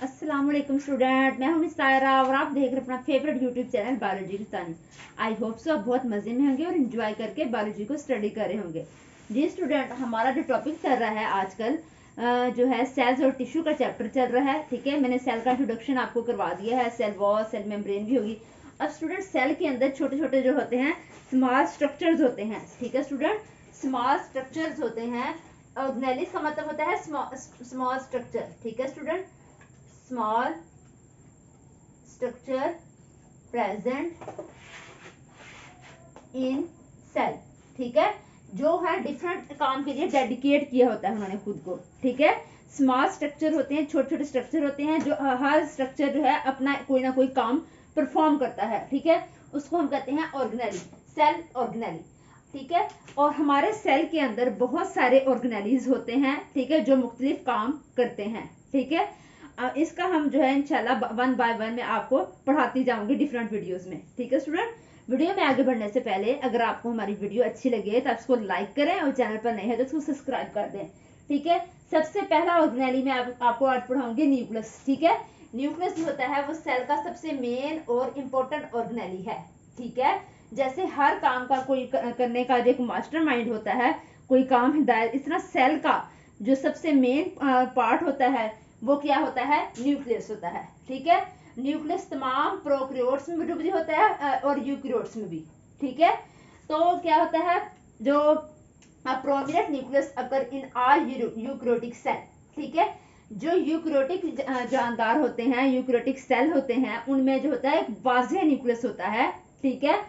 अस्सलाम वालेकुम स्टूडेंट, मैं हूं मिस सायरा और आप देख रहे हैं अपना फेवरेट यूट्यूब चैनल बायोलॉजी किसानी। आई होप सो आप बहुत मजे में होंगे और एंजॉय करके बायोलॉजी को स्टडी कर रहे होंगे। जी स्टूडेंट, हमारा जो टॉपिक चल रहा है आजकल जो है सेल्स और टिश्यू का चैप्टर चल रहा है। ठीक है, मैंने सेल का इंट्रोडक्शन आपको करवा दिया है, सेल वॉल, सेल मेम्ब्रेन भी होगी। अब स्टूडेंट, सेल के अंदर छोटे छोटे जो होते हैं स्मॉल स्ट्रक्चर्स होते हैं। ठीक है स्टूडेंट, स्मॉल स्ट्रक्चर्स होते हैं। ऑर्गेनेलिस का मतलब होता है स्मॉल स्ट्रक्चर। ठीक है student, small structure present in cell. ठीक है, जो है डिफरेंट काम के लिए डेडिकेट किया होता है उन्होंने खुद को। ठीक है, स्मॉल स्ट्रक्चर होते हैं, छोटे छोटे स्ट्रक्चर होते हैं, जो हर स्ट्रक्चर जो है अपना कोई ना कोई काम परफॉर्म करता है। ठीक है, उसको हम कहते हैं ऑर्गेनेली, सेल ऑर्गेनेली। ठीक है, और हमारे सेल के अंदर बहुत सारे ऑर्गेनेलीज होते हैं। ठीक है, जो मुख्तलिफ काम करते हैं। ठीक है, इसका हम जो है इंशाल्लाह वन बाय वन में आपको पढ़ाती जाऊंगी डिफरेंट वीडियोस में। ठीक है स्टूडेंट, वीडियो में आगे बढ़ने से पहले अगर आपको हमारी वीडियो अच्छी लगे तो आप इसको लाइक करें और चैनल पर नए हैं तो इसको सब्सक्राइब कर दें। ठीक है, सबसे पहला ऑर्गेनेली में आपको आज पढ़ाऊंगी न्यूक्लियस। ठीक है, न्यूक्लियस जो होता है वो सेल का सबसे मेन और इम्पोर्टेंट ऑर्गेनेली है। ठीक है, जैसे हर काम का कोई करने का जो एक मास्टर माइंड होता है, कोई काम हिदायत, इस तरह सेल का जो सबसे मेन पार्ट होता है वो क्या होता है, न्यूक्लियस होता है। ठीक है, न्यूक्लियस तमाम प्रोकैरियोट्स में भी होता है और यूकैरियोट्स में भी। ठीक है, तो क्या होता है, जो prominent nucleus occur in all eukaryotic cell. ठीक है, जो यूकैरियोटिक जानदार होते हैं, यूकैरियोटिक सेल होते हैं, उनमें जो होता है एक वाज़ेह न्यूक्लियस होता है। ठीक है,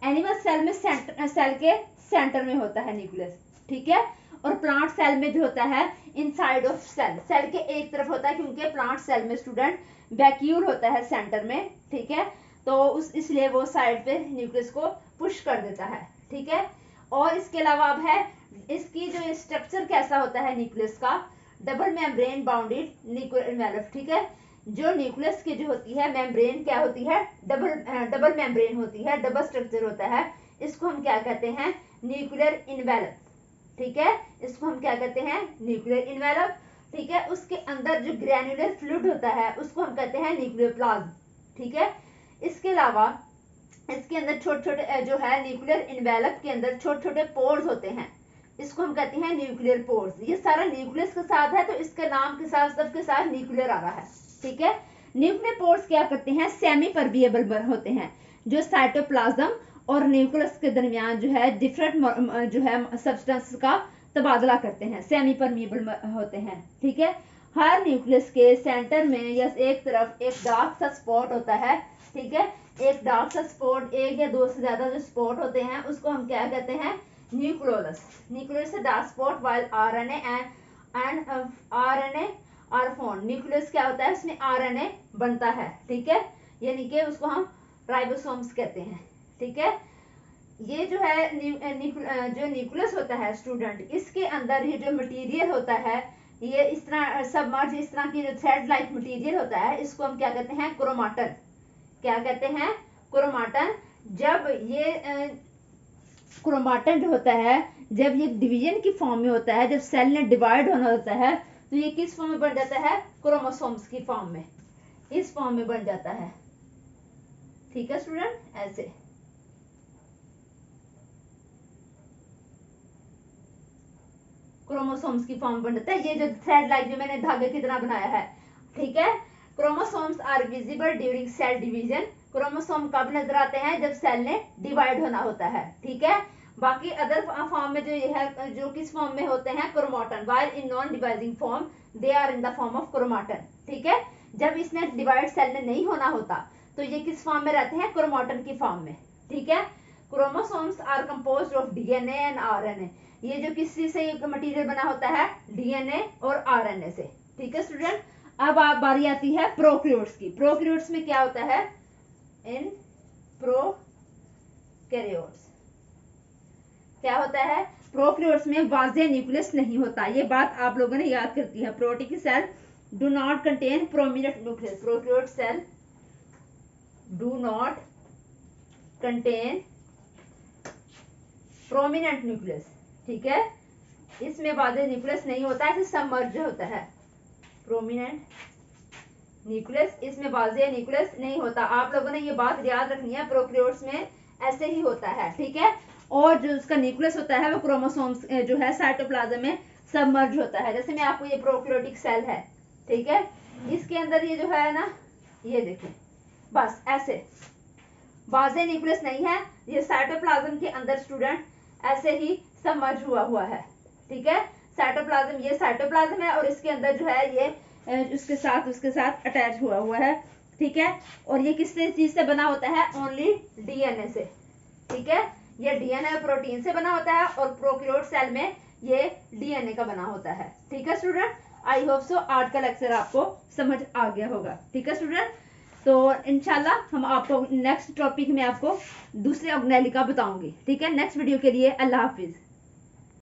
एनिमल सेल में सेल के सेंटर में होता है न्यूक्लियस। ठीक है, और प्लांट सेल में जो होता है इनसाइड ऑफ सेल, सेल के एक तरफ होता है, क्योंकि प्लांट सेल में स्टूडेंट वैक्यूल होता है सेंटर में। ठीक है, तो उस इसलिए वो साइड पे न्यूक्लियस को पुश कर देता है। ठीक है, और इसके अलावा अब है इसकी जो स्ट्रक्चर कैसा होता है न्यूक्लियस का, डबल मेम्ब्रेन बाउंडेड न्यूक्लियर। ठीक है, जो न्यूक्लियस की जो होती है मेम्ब्रेन क्या होती है, डबल मेम्ब्रेन होती है, डबल स्ट्रक्चर होता है। इसको हम क्या कहते हैं, न्यूक्लियर इन्वेलप। ठीक है, इसको हम क्या कहते हैं, न्यूक्लियर इन्वेलप। ठीक है, उसके अंदर जो ग्रैन्युलर फ्लूइड होता है उसको हम कहते हैं न्यूक्लियर प्लाज्म। ठीक है, इसके अलावा इसके अंदर छोटे छोटे जो है न्यूक्लियर इन्वेलप के अंदर छोटे छोटे पोर्स होते हैं, इसको हम कहते हैं न्यूक्लियर पोर्स। ये सारा न्यूक्लियस के साथ है तो इसके नाम के साथ सबके साथ न्यूक्लियर आ रहा है। ठीक है, न्यूक्लियर पोर्स क्या करते हैं, सेमी परमिएबल होते हैं, जो साइटोप्लाज्म और न्यूक्लियस के दरमियान जो है डिफरेंट जो है सब्सटेंस का तबादला करते हैं, सेमी परमिएबल होते हैं। ठीक है, हर न्यूक्लियस के सेंटर में या एक तरफ एक डार्क सा स्पॉट होता है। ठीक है, एक डार्क सा स्पॉट, एक या दो से ज्यादा जो स्पॉट होते हैं उसको हम क्या कहते हैं, nucleolus. Nucleus dark spot while RNA and RNA are found. Nucleus क्या होता है, उसमें आरएनए बनता है। ठीक है, यानी कि उसको हम राइबोसोम्स कहते हैं। ठीक है, ये जो है जो न्यूक्लियस होता है स्टूडेंट, इसके अंदर ये जो मटेरियल होता है, ये इस तरह सबमर्ज इस तरह की जो थ्रेड लाइक मटेरियल होता है, इसको हम क्या कहते हैं, क्रोमाटन। क्या कहते हैं, क्रोमाटन। जब ये क्रोमाटन जो होता है, जब ये डिवीजन की फॉर्म में होता है, जब सेल ने डिवाइड होना होता है, तो ये किस फॉर्म में बन जाता है, क्रोमोसोम्स की फॉर्म में, इस फॉर्म में बन जाता है। ठीक है स्टूडेंट, ऐसे क्रोमोसोम्स की फॉर्म बन जाता है, ये जो थ्रेड लाइक जो मैंने धागे की तरह बनाया है। ठीक है, chromosomes are visible during cell division. Chromosome कब नजर आते हैं, जब सेल ने डिवाइड होना होता है। ठीक है, बाकी अदर फॉर्म में जो ये है, जो किस फॉर्म में होते हैं, chromatin. While in non dividing form they are in the form of chromatin. ठीक है, जब इसने डिवाइड सेल ने नहीं होना होता तो ये किस फॉर्म में रहते हैं, क्रोमाटन की फॉर्म में। ठीक है, chromosomes are composed of DNA and RNA. ये जो किसी से मटेरियल बना होता है, डीएनए और आरएनए से। ठीक है स्टूडेंट, अब आप बारी आती है प्रोकैरियोट्स की। प्रोकैरियोट्स में क्या होता है, इन प्रोकैरियोट्स क्या होता है, प्रोकैरियोट्स में वाज़ेह न्यूक्लियस नहीं होता। ये बात आप लोगों ने याद करती है। Prokaryotic cell do not contain prominent nucleus. Prokaryote cell do not contain prominent nucleus. ठीक है, इसमें वाज़ेह न्यूक्लियस नहीं होता है, सबमर्ज होता है। प्रोमिनेंट न्यूक्लियस, इसमें वाज़ेह न्यूक्लियस नहीं होता। आप लोगों ने ये बात याद रखनी है, प्रोकैरियोट्स में ऐसे ही होता है, ठीक है। और जो उसका न्यूक्लियस होता है वो क्रोमोसोम्स जो है साइटोप्लाज्म में सबमर्ज होता है। जैसे मैं आपको ये प्रोकैरियोटिक सेल है, ठीक है, इसके अंदर ये जो है ना, ये देखें बस ऐसे वाज़ेह न्यूक्लियस नहीं है, ये साइटोप्लाज्म के अंदर स्टूडेंट ऐसे ही सबमर्ज हुआ है, ठीक है। साइटोप्लाज्म, ये साइटोप्लाज्म है और इसके अंदर जो है ये उसके साथ अटैच हुआ है, ठीक है। और ये किस चीज से बना होता है? ओनली डीएनए से, ठीक है। ये डीएनए प्रोटीन से बना होता है और प्रोकैरियोट सेल में ये डीएनए का बना होता है, ठीक है स्टूडेंट। आई होप सो आज का लेक्चर आपको समझ आ गया होगा, ठीक है स्टूडेंट। तो इंशाल्लाह हम आपको नेक्स्ट टॉपिक में आपको दूसरे ऑर्गेनेली का बताऊंगी, ठीक है। नेक्स्ट वीडियो के लिए अल्लाह हाफिज।